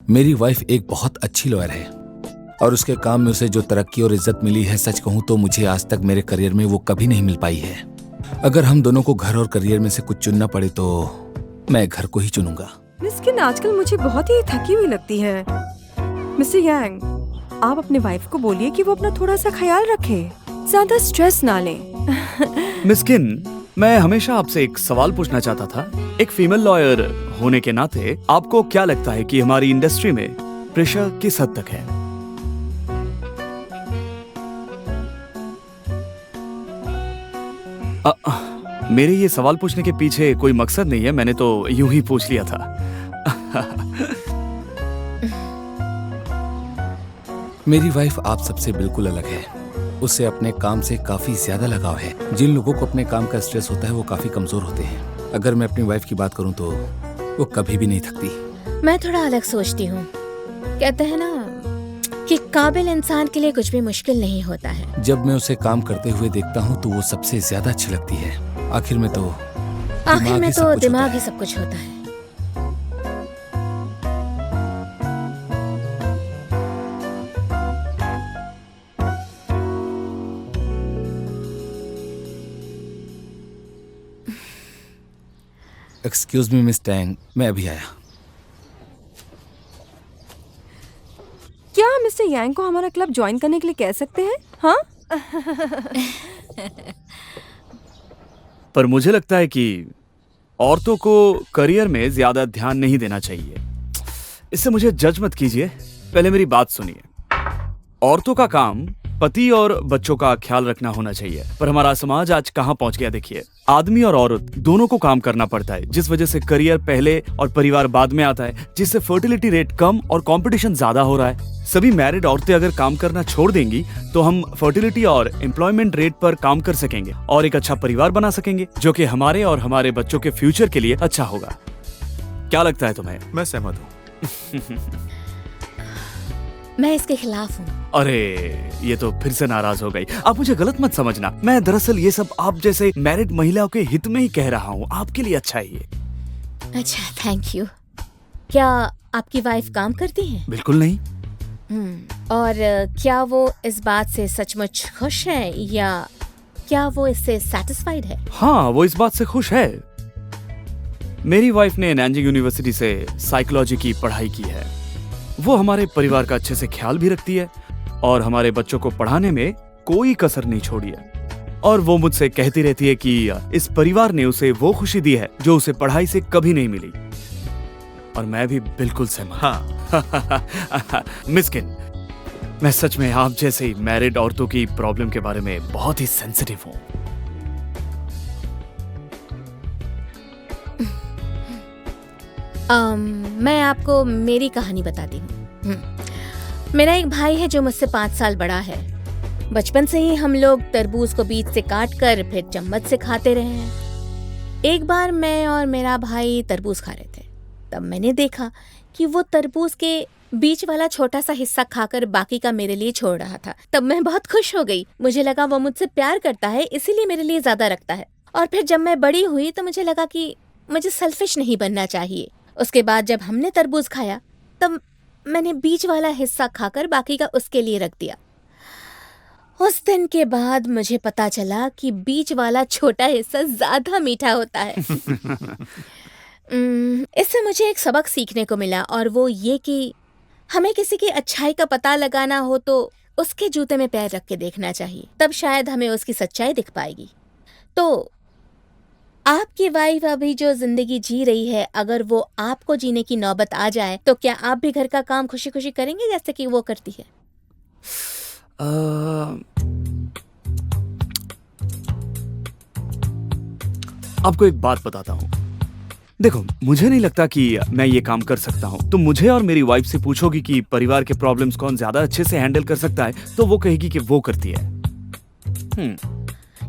मेरी वाइफ एक बहुत अच्छी लॉयर है और उसके काम में उसे जो तरक्की और इज्जत मिली है, सच कहूँ तो मुझे आज तक मेरे करियर में वो कभी नहीं मिल पाई है। अगर हम दोनों को घर और करियर में से कुछ चुनना पड़े तो मैं घर को ही चुनूंगा। मिस्किन आजकल मुझे बहुत ही थकी हुई लगती है। मिस्टर यांग, आप अपने वाइफ को बोलिए कि वो अपना थोड़ा सा ख्याल रखे, ज्यादा स्ट्रेस ना ले। मिस्किन, मैं हमेशा आपसे एक सवाल पूछना चाहता था। एक फीमेल लॉयर होने के नाते आपको क्या लगता है कि हमारी इंडस्ट्री में प्रेशर किस हद तक है? मेरे ये सवाल पूछने के पीछे कोई मकसद नहीं है, मैंने तो यूं ही पूछ लिया था। मेरी वाइफ आप सबसे बिल्कुल अलग है। उसे अपने काम से काफी ज्यादा लगाव है। जिन लोगों को अपने काम का स्ट्रेस होता है वो काफी कमजोर होते हैं। अगर मैं अपनी वाइफ की बात करूं तो वो कभी भी नहीं थकती। मैं थोड़ा अलग सोचती हूँ। कहते हैं ना कि काबिल इंसान के लिए कुछ भी मुश्किल नहीं होता है। जब मैं उसे काम करते हुए देखता हूँ तो वो सबसे ज्यादा अच्छी लगती है। आखिर में तो दिमाग ही सब कुछ होता है। एक्सक्यूज मी मिस टैंग, मैं अभी आया। क्या हम मिस्टर यांग को हमारा क्लब ज्वाइन करने के लिए कह सकते हैं? हाँ? पर मुझे लगता है कि औरतों को करियर में ज्यादा ध्यान नहीं देना चाहिए। इससे मुझे जज मत कीजिए, पहले मेरी बात सुनिए। औरतों का काम पति और बच्चों का ख्याल रखना होना चाहिए, पर हमारा समाज आज कहाँ पहुंच गया देखिए। आदमी और औरत दोनों को काम करना पड़ता है, जिस वजह से करियर पहले और परिवार बाद में आता है, जिससे फर्टिलिटी रेट कम और कंपटीशन ज्यादा हो रहा है। सभी मैरिड औरतें अगर काम करना छोड़ देंगी तो हम फर्टिलिटी और एम्प्लॉयमेंट रेट पर काम कर सकेंगे और एक अच्छा परिवार बना सकेंगे, जो कि हमारे और हमारे बच्चों के फ्यूचर के लिए अच्छा होगा। क्या लगता है तुम्हें? मैं सहमत हूँ। मैं इसके खिलाफ हूँ। अरे, ये तो फिर से नाराज हो गई। आप मुझे गलत मत समझना, मैं दरअसल ये सब आप जैसे मैरिड महिलाओं के हित में ही कह रहा हूँ। आपके लिए अच्छा है ये। अच्छा, थैंक यू। क्या आपकी वाइफ काम करती है? बिल्कुल नहीं। और क्या वो इस बात से सचमुच खुश है या क्या वो इससे सैटिस्फाइड है? हाँ, वो इस बात से खुश है। मेरी वाइफ ने नैनजिंग यूनिवर्सिटी से साइकोलॉजी की पढ़ाई की है। वो हमारे परिवार का अच्छे से ख्याल भी रखती है और हमारे बच्चों को पढ़ाने में कोई कसर नहीं छोड़ी है। और वो मुझसे कहती रहती है कि इस परिवार ने उसे वो खुशी दी है जो उसे पढ़ाई से कभी नहीं मिली। और मैं भी बिल्कुल सहमत। हाँ। मिस्किन, मैं सच में आप जैसे मैरिड औरतों की प्रॉब्लम के बारे में बहुत ही सेंसिटिव हूँ। मैं आपको मेरी कहानी बताती हूँ। मेरा एक भाई है जो मुझसे 5 साल बड़ा है। बचपन से ही हम लोग तरबूज को बीज से काट कर फिर चम्मच से खाते रहे हैं। एक बार मैं और मेरा भाई तरबूज खा रहे थे, तब मैंने देखा कि वो तरबूज के बीच वाला छोटा सा हिस्सा खाकर बाकी का मेरे लिए छोड़ रहा था। तब मैं बहुत खुश हो गई। मुझे लगा वो मुझसे प्यार करता है, इसीलिए मेरे लिए ज्यादा रखता है। और फिर जब मैं बड़ी हुई तो मुझे लगा कि मुझे सेल्फिश नहीं बनना चाहिए। उसके बाद जब हमने तरबूज खाया तब मैंने बीच वाला हिस्सा खाकर बाकी का उसके लिए रख दिया। उस दिन के बाद मुझे पता चला कि बीच वाला छोटा हिस्सा ज्यादा मीठा होता है। इससे मुझे एक सबक सीखने को मिला, और वो ये कि हमें किसी की अच्छाई का पता लगाना हो तो उसके जूते में पैर रख के देखना चाहिए, तब शायद हमें उसकी सच्चाई दिख पाएगी। तो आपकी वाइफ अभी जो जिंदगी जी रही है, अगर वो आपको जीने की नौबत आ जाए तो क्या आप भी घर का काम खुशी खुशी करेंगे जैसे कि वो करती है? आपको एक बात बताता हूँ। देखो, मुझे नहीं लगता कि मैं ये काम कर सकता हूँ। तो मुझे और मेरी वाइफ से पूछोगी कि परिवार के प्रॉब्लम्स कौन ज्यादा अच्छे से हैंडल कर सकता है, तो वो कहेगी कि वो करती है।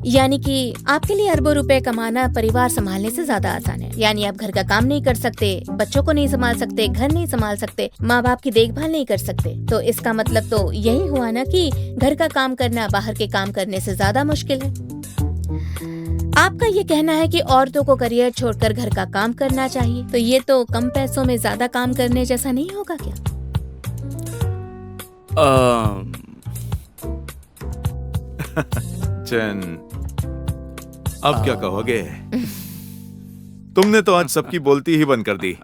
यानी कि आपके लिए अरबों रुपए कमाना परिवार संभालने से ज्यादा आसान है। यानी आप घर का काम नहीं कर सकते, बच्चों को नहीं संभाल सकते, घर नहीं संभाल सकते, माँ बाप की देखभाल नहीं कर सकते। तो इसका मतलब तो यही हुआ ना कि घर का काम करना बाहर के काम करने से ज्यादा मुश्किल है। आपका ये कहना है कि औरतों को करियर छोड़कर घर का काम करना चाहिए, तो ये तो कम पैसों में ज्यादा काम करने जैसा नहीं होगा क्या? चैन, अब क्या कहोगे? तुमने तो आज सबकी बोलती ही बंद कर दी।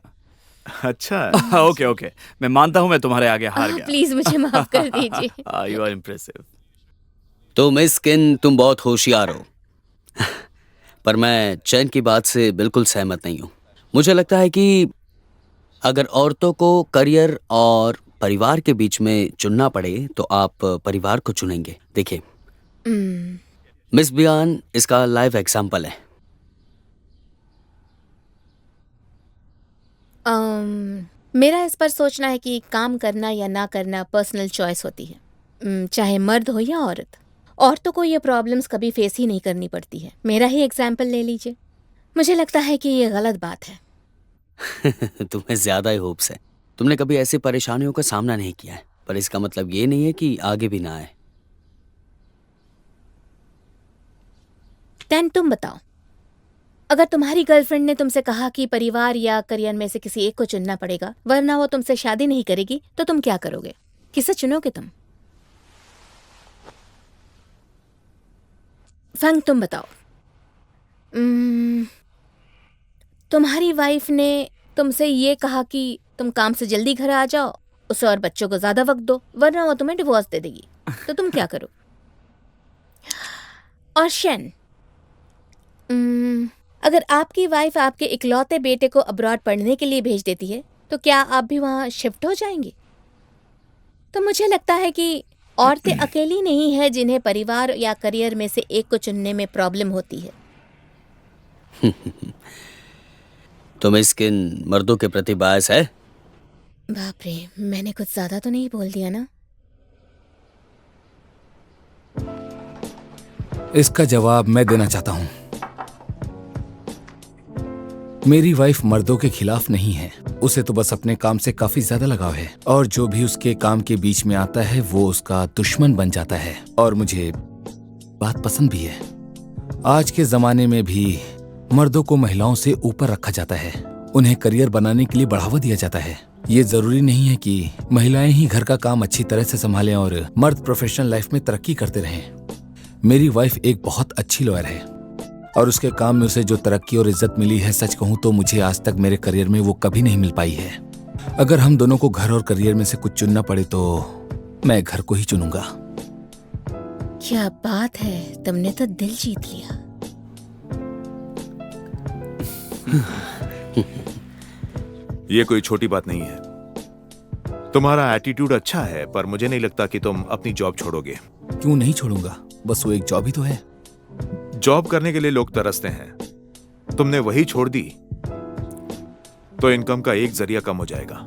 अच्छा। ओके ओके, मैं मानता हूँ मैं तुम्हारे आगे हार गया। प्लीज मुझे माफ कर दीजिए। You are impressive. तो मिस किन, तुम बहुत होशियार हो। पर मैं चैन की बात से बिल्कुल सहमत नहीं हूँ। मुझे लगता है कि अगर औरतों को करियर और परिवार के बीच में चुनना पड़े तो आप परिवार को चुनेंगे। देखिए, मिस बियान इसका लाइव एग्जाम्पल है। मेरा इस पर सोचना है कि काम करना या ना करना पर्सनल चॉइस होती है, चाहे मर्द हो या औरत। औरतों को ये प्रॉब्लम्स कभी फेस ही नहीं करनी पड़ती है। मेरा ही एग्जाम्पल ले लीजिए। मुझे लगता है कि ये गलत बात है। तुम्हें ज्यादा ही होप्स है। तुमने कभी ऐसी परेशानियों का सामना नहीं किया है, पर इसका मतलब ये नहीं है कि आगे भी ना आए। दैन तुम बताओ, अगर तुम्हारी गर्लफ्रेंड ने तुमसे कहा कि परिवार या करियर में से किसी एक को चुनना पड़ेगा वरना वो तुमसे शादी नहीं करेगी, तो तुम क्या करोगे? किसे चुनोगे तुम? फंग, तुम बताओ। तुम्हारी वाइफ ने तुमसे ये कहा कि तुम काम से जल्दी घर आ जाओ, उसे और बच्चों को ज्यादा वक्त दो वरना वो तुम्हें डिवोर्स दे देगी, तो तुम क्या करो? और शन, अगर आपकी वाइफ आपके इकलौते बेटे को अब्रॉड पढ़ने के लिए भेज देती है तो क्या आप भी वहां शिफ्ट हो जाएंगे? तो मुझे लगता है कि औरतें अकेली नहीं है जिन्हें परिवार या करियर में से एक को चुनने में प्रॉब्लम होती है। तो मिस किन मर्दों के प्रति बायस है? बाप रे, मैंने कुछ ज्यादा तो नहीं बोल दिया ना? इसका जवाब मैं देना चाहता हूँ। मेरी वाइफ मर्दों के खिलाफ नहीं है। उसे तो बस अपने काम से काफी ज्यादा लगाव है और जो भी उसके काम के बीच में आता है वो उसका दुश्मन बन जाता है। और मुझे बात पसंद भी है। आज के जमाने में भी मर्दों को महिलाओं से ऊपर रखा जाता है। उन्हें करियर बनाने के लिए बढ़ावा दिया जाता है। ये जरूरी नहीं है कि महिलाएं ही घर का काम अच्छी तरह से संभालें और मर्द प्रोफेशनल लाइफ में तरक्की करते रहें। मेरी वाइफ एक बहुत अच्छी लॉयर है और उसके काम में उसे जो तरक्की और इज्जत मिली है, सच कहूँ तो मुझे आज तक मेरे करियर में वो कभी नहीं मिल पाई है। अगर हम दोनों को घर और करियर में से कुछ चुनना पड़े तो मैं घर को ही चुनूंगा। क्या बात है, तुमने तो दिल जीत लिया। ये कोई छोटी बात नहीं है। तुम्हारा एटीट्यूड अच्छा है, पर मुझे नहीं लगता कि तुम अपनी जॉब छोड़ोगे। क्यों नहीं छोड़ूंगा? बस वो एक जॉब ही तो है। जॉब करने के लिए लोग तरसते हैं। तुमने वही छोड़ दी तो इनकम का एक जरिया कम हो जाएगा।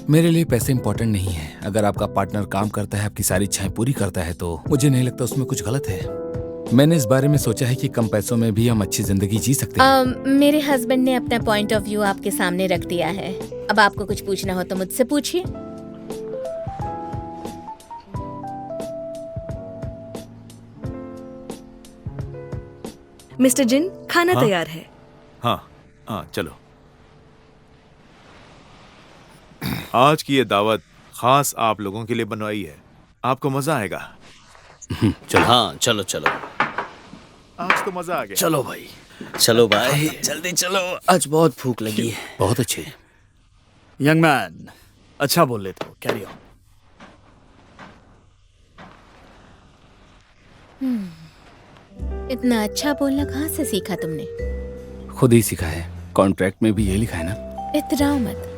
मेरे लिए पैसे इंपॉर्टेंट नहीं है। अगर आपका पार्टनर काम करता है, आपकी सारी इच्छाएं पूरी करता है, तो मुझे नहीं लगता उसमें कुछ गलत है। मैंने इस बारे में सोचा है कि कम पैसों में भी हम अच्छी जिंदगी जी सकते हैं। मेरे हस्बैंड ने अपना पॉइंट ऑफ व्यू आपके सामने रख दिया है। अब आपको कुछ पूछना हो तो मुझसे पूछिए। मिस्टर जिन, खाना हाँ? तैयार है। हाँ, चलो। आज की ये दावत खास आप लोगों के लिए बनवाई है। आपको मजा आएगा। चलो। हाँ, चलो चलो आज तो मजा आ गया। चलो भाई। चलो भाई, जल्दी चलो, आज बहुत भूख लगी है। बहुत अच्छे। यंग मैन, अच्छा बोल लेते हो, कैरी ऑन। इतना अच्छा बोलना कहाँ से सीखा तुमने? खुद ही सीखा है। कॉन्ट्रैक्ट में भी यही लिखा है ना। इतराओ मत।